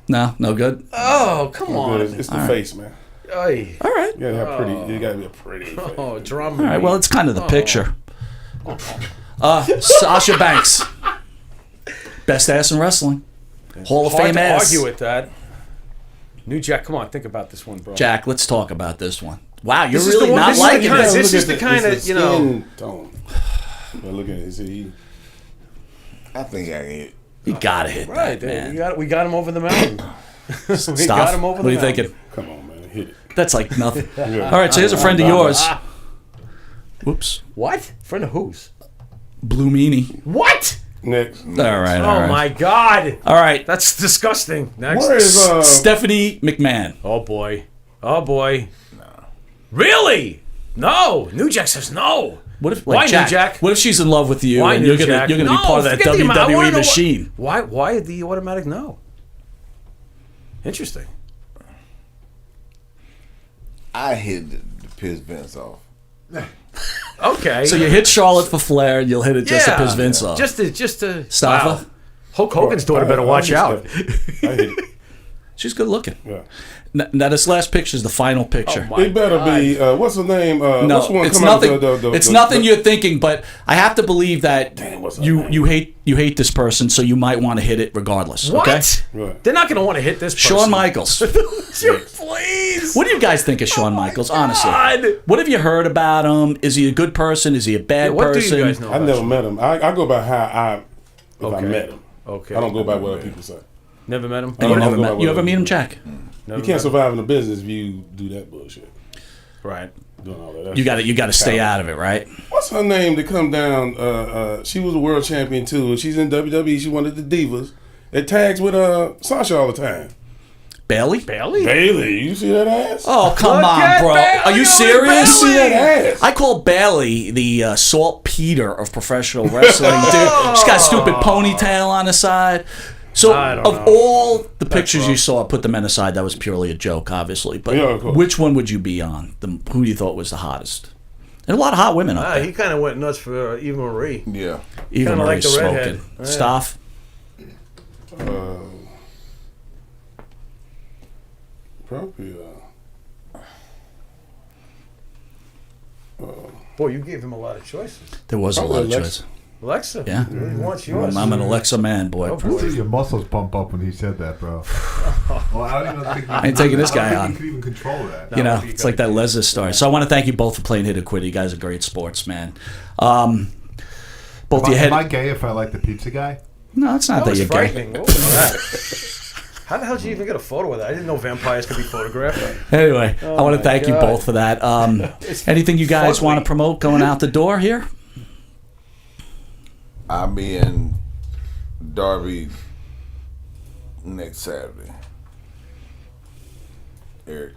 No, no good. Oh, come on. It's the face, man. Oy. All right. You gotta have pretty. You gotta be a pretty face. Oh, drum. All right. Well, it's kind of the picture. Sasha Banks, best ass in wrestling, Hall of Hard Fame to ass. argue with that. New Jack, come on, think about this one, bro. Jack, let's talk about this one. Wow, you're This is the really one- not this is the liking kind- this. this Look is at the kinda, it's you know- skin tone. But look at it. See, I think I hit. You gotta hit Right, that, man. we got him over the mountain. we Stop. got him over What the are you mountain. thinking? come on, man, hit it. That's like nothing. Yeah. All right, so here's a friend of yours. Whoops. What? Friend of whose? Blue Meanie. What? Next. All right, all Oh right. my God. All right. That's disgusting. Next. Where is Stephanie McMahon. Oh boy. Oh boy. No. Really? No. New Jack says no. What if, Why, like, New Jack? What if she's in love with you Why, and New you're gonna Jack? be No, part of that forget the amount. I wanna WWE know machine? Why the automatic no? Interesting. I hit the piss Vince off. Okay. So you hit Charlotte for Flair, and you'll hit it just to piss Vince off. Just to Mustafa? wow. Hulk Hogan's daughter better watch out. I hit it. She's good looking. Yeah. Now this last picture is the final picture. My It better God. be. What's the name? No, what's the one it's come out nothing. It's nothing you're thinking, but I have to believe that what's her you name? you hate this person, so you might want to hit it regardless. What? Okay? Right. They're not going to want to hit this person. Shawn Michaels. Please. What do you guys think of Shawn Michaels? Honestly, God. what have you heard about him? Is he a good person? Is he a bad What do person? you guys know? I about never Shawn? met him. I go by how I Okay. met him. Okay. I don't go by what other people say. Never met him. And you I never don't know met. what You ever it meet is. him, Jack? Never You can't met him. survive in the business if you do that bullshit. Right. Doing all that. That's You got to stay talent. out of it, right? What's her name to come down? She was a world champion too. She's in WWE. She's one of the divas. It tags with Sasha all the time. Bailey? Bailey? Bailey, you see that ass? Oh, come Look on, at bro. Bailey. Are you Look at serious? You see that ass? I call Bailey the saltpeter of professional wrestling, dude. She's got a stupid ponytail on the side. So, I don't of know. all the pictures you rough. saw, put the men aside. That was purely a joke, obviously. But Yeah, of course. which one would you be on? Who you thought was the hottest? And a lot of hot women up there. He kind of went nuts for Eva Marie. Yeah. Even kinda like Marie's the redhead. smoking. Yeah. Staff? Probably. Boy, you gave him a lot of choices. There was a lot of Alexa. choice. Alexa. Yeah. He wants yours. I'm an Alexa man, boy. Oh, I see your muscles bump up when he said that, bro. Well, I don't even think I ain't taking this guy I on. don't think you could even control that. You know, would be it's like that Lesnar story. So I want to thank you both for playing Hit or Quit. You guys are great sports, man. Both Am, you I, had. am I gay if I like the pizza guy? No, it's not That that was you're gay. frightening. What was that? How the hell did you even get a photo of that? I didn't know vampires could be photographed. Anyway, I want to my thank you God. both for that. Anything you guys fugly. want to promote going out the door here? I'll be in Derby next Saturday. Eric.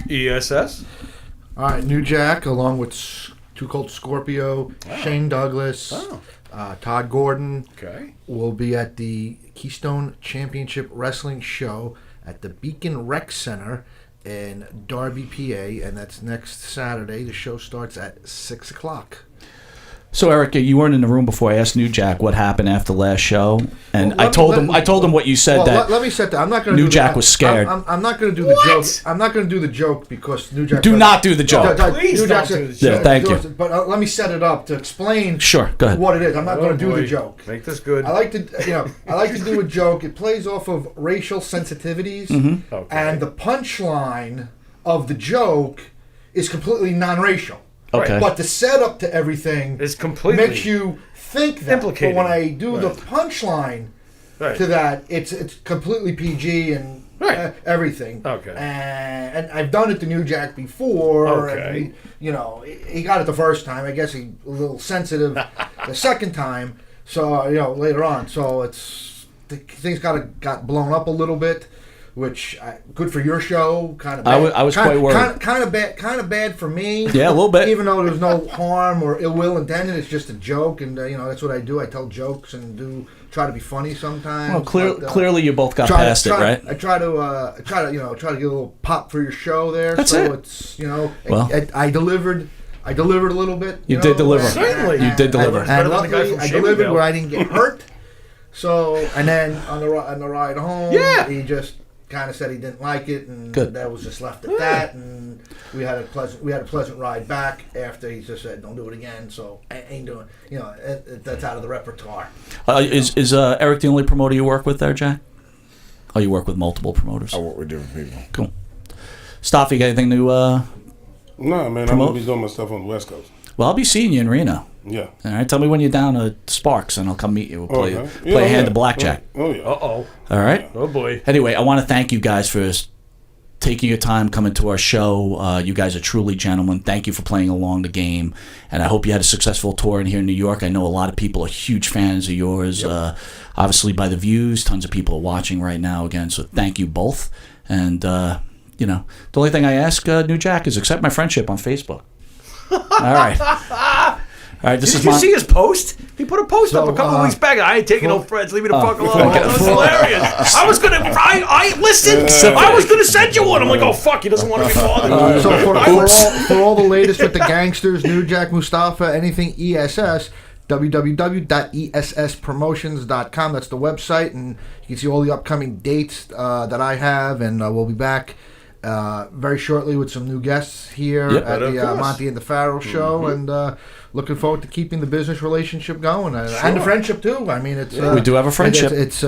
ESS? All right, New Jack, along with Too Cold Scorpio, Shane Douglas, Todd Gordon, Okay. will be at the Keystone Championship Wrestling Show at the Beacon Rec Center in Derby, PA, and that's next Saturday. The show starts at 6 o'clock. So Eric, you weren't in the room before. I asked New Jack what happened after last show, and Well, I told him what you said, that let me set that. I'm not going to. New Jack was scared. I'm not going to do the joke. I'm not going to do the joke because New Jack. Do not do the joke. Please New don't Jack do the said- joke. Thank you. But let me set it up to explain. Sure, go ahead. What it is. I'm not going to do boy. the joke. Make this good. I like to, do a joke. It plays off of racial sensitivities, Okay. and the punchline of the joke is completely non-racial. Okay. But the setup to everything It's completely makes you think that. implicating. But when I do the Right. punchline Right. to that, it's completely PG and Right. everything. Okay. And I've done it to New Jack before. Okay. And, he got it the first time. I guess he a little sensitive the second time. So later on, so things got blown up a little bit. Which good for your show, kind of. I was quite worried. Kind of bad for me. Yeah, a little bit. Even though there's no harm or ill will intended, it's just a joke, and that's what I do. I tell jokes and try to be funny sometimes. Well, but, clearly you both got past it, right? I try to get a little pop for your show there. That's so it. it's Well. I delivered. I delivered a little bit. You did deliver. Certainly. You did deliver. Better And than the guy luckily, from I delivered Shameful. where I didn't get hurt. So, and then on the ride home, Yeah. he just kind of said he didn't like it, and Good. that was just left at that. And we had a pleasant ride back after he just said, "Don't do it again." So I ain't doing. That's out of the repertoire. Is Eric the only promoter you work with there, Jack? Oh, you work with multiple promoters. I work with different people. Cool. Staff, you got anything to? No, man, I'm Promote? gonna be doing my stuff on the West Coast. Well, I'll be seeing you in Reno. Yeah. All right, tell me when you're down at Sparks, and I'll come meet you. We'll play Okay. play a Yeah, hand yeah. of blackjack. Oh yeah. Uh-oh. All right. Oh, boy. Anyway, I want to thank you guys for taking your time coming to our show. You guys are truly gentlemen. Thank you for playing along the game, and I hope you had a successful tour in here in New York. I know a lot of people are huge fans of yours. Obviously, by the views, tons of people are watching right now again. So thank you both. And the only thing I ask, New Jack, is accept my friendship on Facebook. All right. All right, Did you see his post? He put a post up a couple of weeks back. I ain't taking no friends. Leave me the fuck alone. That was hilarious. I was gonna. I listened. I was gonna send you one. I'm like, oh fuck, he doesn't want to be bothered. So for all the latest with the Gangsters, New Jack, Mustafa, anything ESS, www.esspromotions.com. That's the website, and you can see all the upcoming dates that I have, and we'll be back very shortly with some new guests here at Of the course. Monte and the Pharaoh show, and looking forward to keeping the business relationship going and the friendship too. I mean, it's we do have a friendship. It's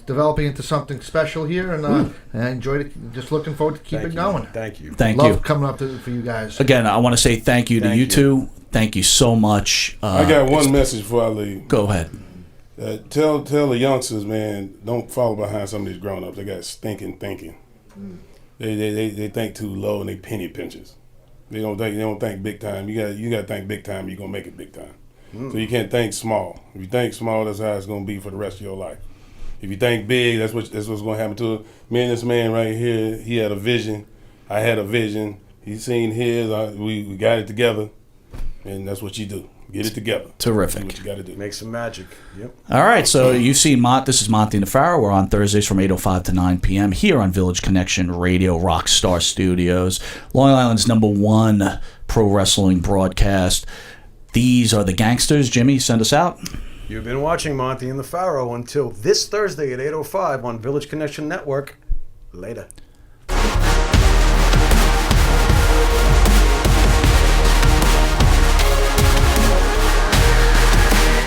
developing into something special here, and I enjoyed it. Just looking forward to keep it going. Thank you. Thank Love you. coming up for you guys. Again, I want to say thank you to Thank you you. two. Thank you so much. I got one message before I leave. Go ahead. Tell the youngsters, man, don't follow behind some of these grown ups. They got stinking thinking. They think too low and they penny pinchers. They don't think big time. You got to think big time. You're gonna make it big time. So you can't think small. If you think small, that's how it's gonna be for the rest of your life. If you think big, that's what's gonna happen to it. Me and this man right here, he had a vision. I had a vision. He seen his. We got it together, and that's what you do. Get it together. Terrific. Do what you got to do. Make some magic. Yep. All right, so you've seen this is Monte The Pharaoh. We're on Thursdays from 8:05 to 9 p.m. here on Village Connection Radio, Rockstar Studios, Long Island's #1 pro wrestling broadcast. These are the Gangsters. Jimmy, send us out. You've been watching Monte and the Pharaoh until this Thursday at 8:05 on Village Connection Network. Later.